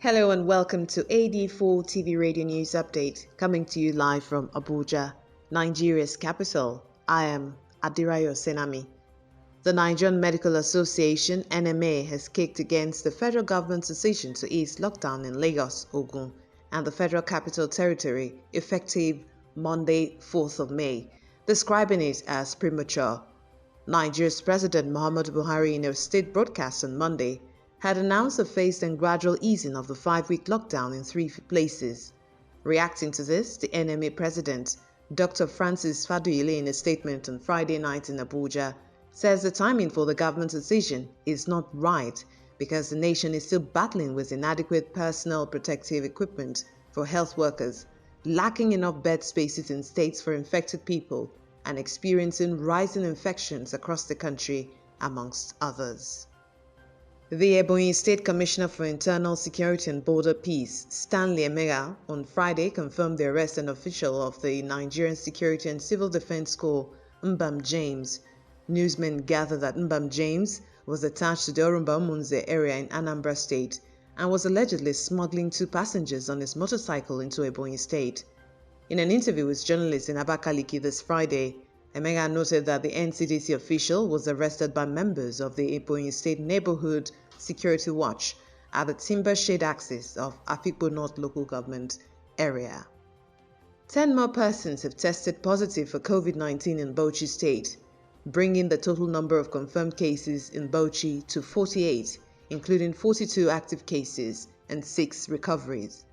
Hello and welcome to AD4 TV Radio News Update, coming to you live from Abuja, Nigeria's capital. I am Adirayo Senami. The Nigerian Medical Association (NMA) has kicked against the federal government's decision to ease lockdown in Lagos, Ogun, and the Federal Capital Territory effective Monday, 4th of May, describing it as premature. Nigeria's President Muhammadu Buhari, in a state broadcast on Monday, had announced a phased and gradual easing of the 5-week lockdown in 3 places. Reacting to this, the NMA president, Dr. Francis Faduile, in a statement on Friday night in Abuja, says the timing for the government's decision is not right because the nation is still battling with inadequate personal protective equipment for health workers, lacking enough bed spaces in states for infected people, and experiencing rising infections across the country, amongst others. The Ebonyi State Commissioner for Internal Security and Border Peace, Stanley Emega, on Friday confirmed the arrest of an official of the Nigerian Security and Civil Defense Corps, Mbam James. Newsmen gathered that Mbam James was attached to the Orumba Munze area in Anambra State and was allegedly smuggling 2 passengers on his motorcycle into Ebonyi State. In an interview with journalists in Abakaliki this Friday, Emega noted that the NCDC official was arrested by members of the Ebonyi State Neighborhood Security Watch at the Timber Shade axis of Afikpo North local government area. 10 more persons have tested positive for COVID-19 in Bauchi State, bringing the total number of confirmed cases in Bauchi to 48, including 42 active cases and 6 recoveries.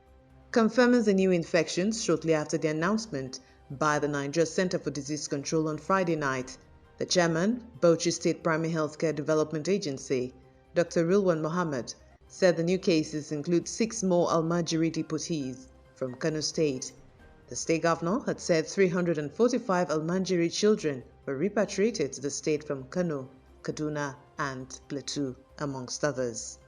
Confirming the new infections shortly after the announcement by the Nigeria Center for Disease Control on Friday night, the chairman, Bauchi State Primary Healthcare Development Agency, Dr. Rilwan Mohammed, said the new cases include 6 more Almajiri deportees from Kano State. The state governor had said 345 Almajiri children were repatriated to the state from Kano, Kaduna, and Plateau, amongst others.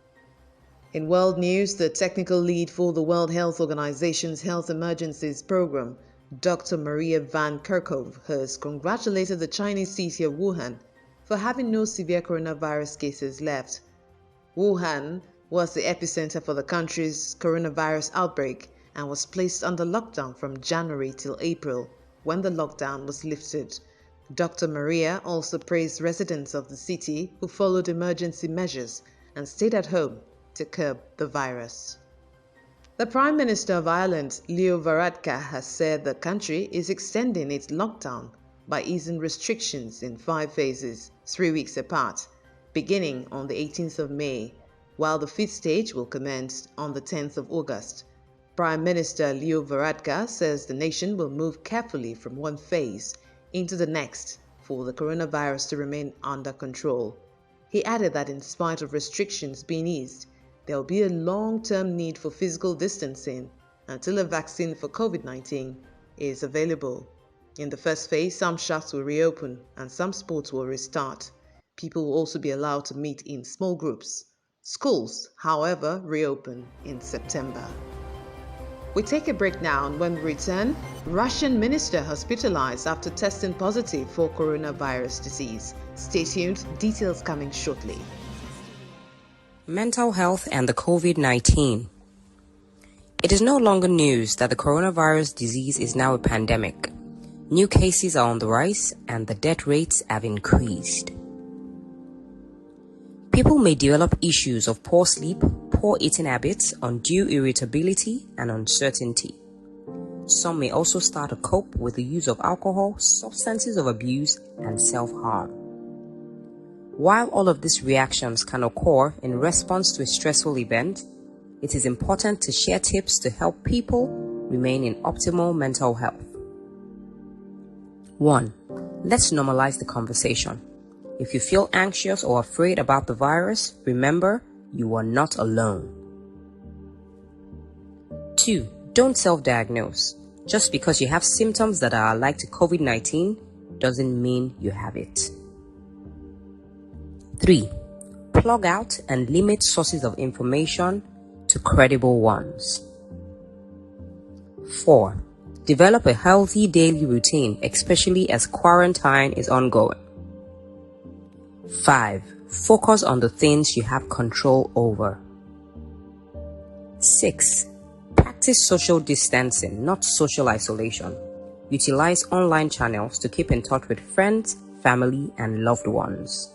In world news, the technical lead for the World Health Organization's Health Emergencies Program, Dr. Maria Van Kerkhove, has congratulated the Chinese city of Wuhan for having no severe coronavirus cases left. Wuhan was the epicenter for the country's coronavirus outbreak and was placed under lockdown from January till April, when the lockdown was lifted. Dr. Maria also praised residents of the city who followed emergency measures and stayed at home to curb the virus. The Prime Minister of Ireland, Leo Varadkar, has said the country is extending its lockdown by easing restrictions in 5 phases, 3 weeks apart, beginning on the 18th of May, while the 5th stage will commence on the 10th of August. Prime Minister Leo Varadkar says the nation will move carefully from one phase into the next for the coronavirus to remain under control. He added that in spite of restrictions being eased, there will be a long-term need for physical distancing until a vaccine for COVID-19 is available. In the first phase, some shops will reopen and some sports will restart. People will also be allowed to meet in small groups. Schools, however, reopen in September. We take a break now, and when we return, Russian minister hospitalized after testing positive for coronavirus disease. Stay tuned, details coming shortly. Mental health and the COVID-19. It is no longer news that the coronavirus disease is now a pandemic. New cases are on the rise and the death rates have increased. People may develop issues of poor sleep, poor eating habits, undue irritability, and uncertainty. Some may also start to cope with the use of alcohol, substances of abuse, and self-harm. While all of these reactions can occur in response to a stressful event, it is important to share tips to help people remain in optimal mental health. 1. Let's normalize the conversation. If you feel anxious or afraid about the virus, remember, you are not alone. 2. Don't self-diagnose. Just because you have symptoms that are alike to COVID-19 doesn't mean you have it. 3. Plug out and limit sources of information to credible ones. 4. Develop a healthy daily routine, especially as quarantine is ongoing. 5. Focus on the things you have control over. 6. Practice social distancing, not social isolation. Utilize online channels to keep in touch with friends, family, and loved ones.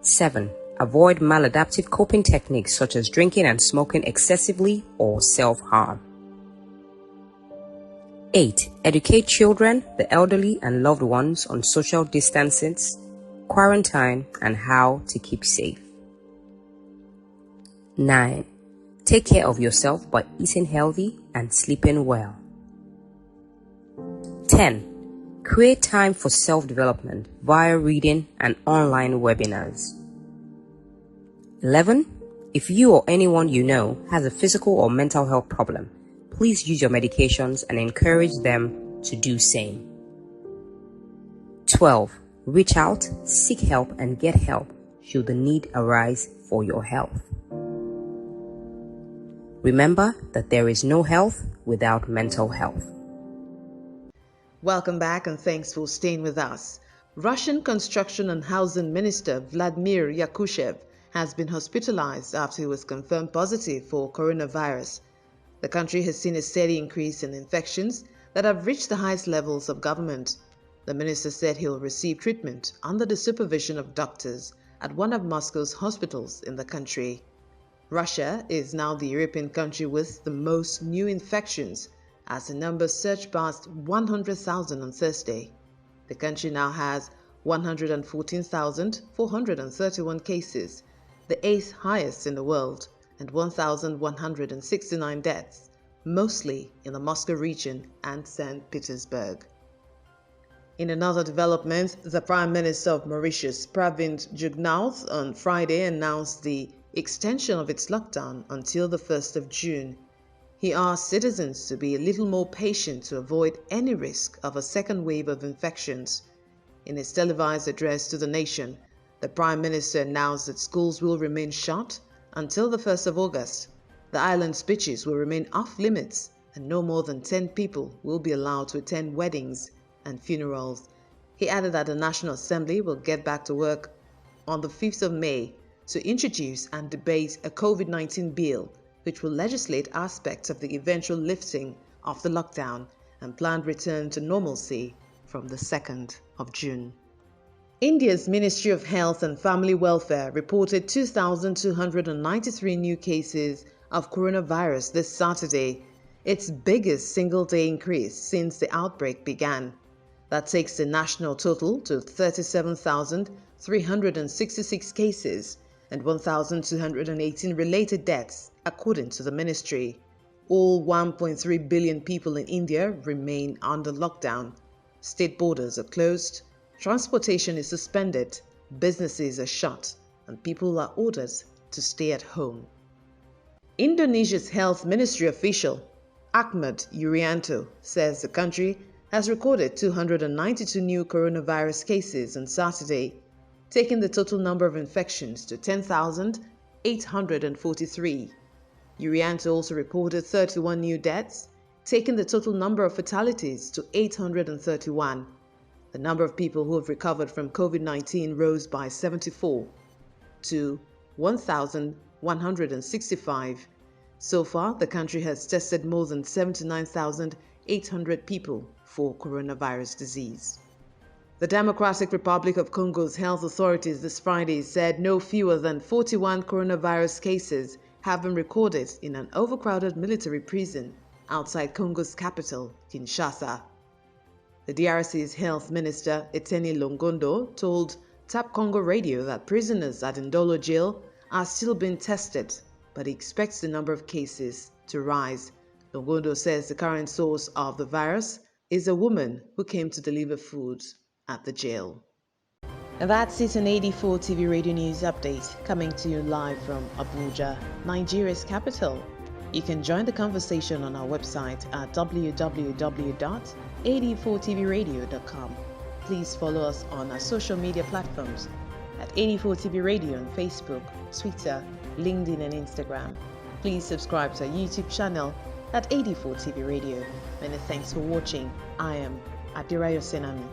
7. Avoid maladaptive coping techniques such as drinking and smoking excessively or self-harm. 8. Educate children, the elderly, and loved ones on social distancing, quarantine, and how to keep safe. 9. Take care of yourself by eating healthy and sleeping well. 10. Create time for self-development via reading and online webinars. 11. If you or anyone you know has a physical or mental health problem, please use your medications and encourage them to do same. 12. Reach out, seek help, and get help should the need arise for your health. Remember that there is no health without mental health. Welcome back and thanks for staying with us. Russian Construction and Housing Minister Vladimir Yakushev has been hospitalized after he was confirmed positive for coronavirus. The country has seen a steady increase in infections that have reached the highest levels of government. The minister said he'll receive treatment under the supervision of doctors at one of Moscow's hospitals in the country. Russia is now the European country with the most new infections, as the numbers surged past 100,000 on Thursday. The country now has 114,431 cases, the 8th highest in the world, and 1,169 deaths, mostly in the Moscow region and St. Petersburg. In another development, the Prime Minister of Mauritius, Pravind Jugnauth, on Friday announced the extension of its lockdown until the 1st of June. He asked citizens to be a little more patient to avoid any risk of a second wave of infections. In his televised address to the nation, the Prime Minister announced that schools will remain shut until the 1st of August. The island's beaches will remain off limits and no more than 10 people will be allowed to attend weddings and funerals. He added that the National Assembly will get back to work on the 5th of May to introduce and debate a COVID-19 bill which will legislate aspects of the eventual lifting of the lockdown and planned return to normalcy from the 2nd of June. India's Ministry of Health and Family Welfare reported 2,293 new cases of coronavirus this Saturday, its biggest single-day increase since the outbreak began. That takes the national total to 37,366 cases and 1,218 related deaths, according to the ministry. All 1.3 billion people in India remain under lockdown. State borders are closed, transportation is suspended, businesses are shut, and people are ordered to stay at home. Indonesia's health ministry official, Ahmad Yuryanto, says the country has recorded 292 new coronavirus cases on Saturday, taking the total number of infections to 10,843. Yuryanto also reported 31 new deaths, taking the total number of fatalities to 831. The number of people who have recovered from COVID-19 rose by 74 to 1,165. So far, the country has tested more than 79,800 people for coronavirus disease. The Democratic Republic of Congo's health authorities this Friday said no fewer than 41 coronavirus cases have been recorded in an overcrowded military prison outside Congo's capital, Kinshasa. The DRC's health minister, Eteni Longondo, told Tap Congo Radio that prisoners at Ndolo jail are still being tested, but he expects the number of cases to rise. Longondo says the current source of the virus is a woman who came to deliver food at the jail. And that's it, an 84 TV Radio News Update coming to you live from Abuja, Nigeria's capital. You can join the conversation on our website at www.84tvradio.com. Please follow us on our social media platforms at 84 TV Radio on Facebook, Twitter, LinkedIn and Instagram. Please subscribe to our YouTube channel at 84 TV Radio. Many thanks for watching. I am Adirayo Senami.